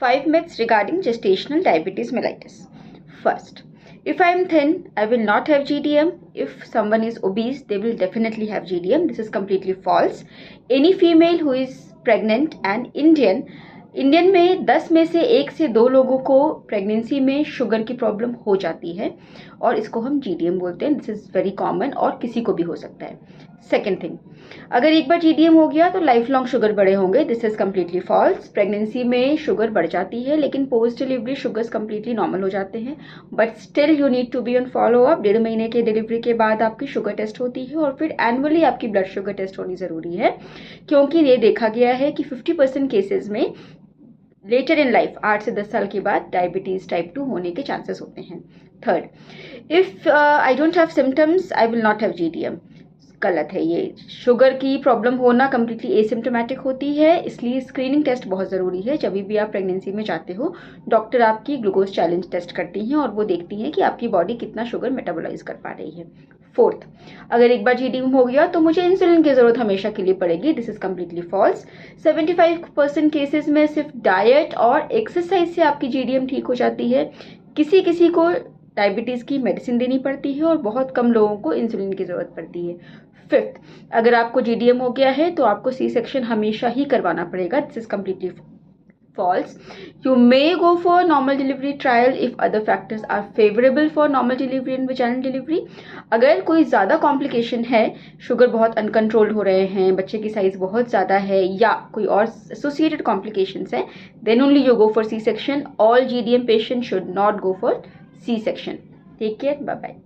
5 myths regarding gestational diabetes mellitus. First, if I am thin, I will not have GDM. If someone is obese, they will definitely have GDM. This is completely false. Any female who is pregnant and Indian में 10 में से 1 से 2 लोगों को pregnancy में sugar की problem हो जाती है और इसको हम GDM बोलते हैं. दिस इज़ वेरी कॉमन और किसी को भी हो सकता है. सेकेंड थिंग, अगर एक बार GDM हो गया तो लाइफ लॉन्ग शुगर बढ़े होंगे. This is completely false. Pregnancy में शुगर बढ़ जाती है लेकिन post delivery sugars completely normal हो जाते हैं. But still you need to be on follow up. 1.5 महीने के डिलीवरी के बाद आपकी शुगर टेस्ट होती है और फिर एनुअली आपकी ब्लड शुगर टेस्ट होनी ज़रूरी है, क्योंकि ये देखा गया है कि 50% केसेस में लेटर इन लाइफ 8 से 10 साल के बाद डायबिटीज़ टाइप 2 होने के चांसेस होते हैं. Third, if I don't have symptoms I will not have GDM. गलत है ये. शुगर की प्रॉब्लम होना कम्प्लीटली एसिम्टोमेटिक होती है, इसलिए स्क्रीनिंग टेस्ट बहुत ज़रूरी है. जब भी आप प्रेगनेंसी में जाते हो, डॉक्टर आपकी ग्लूकोज चैलेंज टेस्ट करती हैं और वो देखती हैं कि आपकी बॉडी कितना शुगर मेटाबोलाइज कर पा रही है. फोर्थ, अगर एक बार GDM हो गया तो मुझे इंसुलिन की ज़रूरत हमेशा के लिए पड़ेगी. This is completely false. 75% cases में सिर्फ डाइट और एक्सरसाइज से आपकी GDM ठीक हो जाती है. किसी किसी को डायबिटीज़ की मेडिसिन देनी पड़ती है और बहुत कम लोगों को इंसुलिन की ज़रूरत पड़ती है. फिफ्थ, अगर आपको GDM हो गया है तो आपको C-सेक्शन हमेशा ही करवाना पड़ेगा. This is completely false. You may go for normal delivery trial if other factors are favorable for normal delivery and vaginal delivery. अगर कोई ज़्यादा कॉम्प्लिकेशन है, शुगर बहुत अनकंट्रोल्ड हो रहे हैं, बच्चे की साइज़ बहुत ज़्यादा है या कोई और एसोसिएटेड कॉम्प्लिकेशंस है, then only you go for C-section. All GDM patients should not go for C-section. Take care. Bye bye.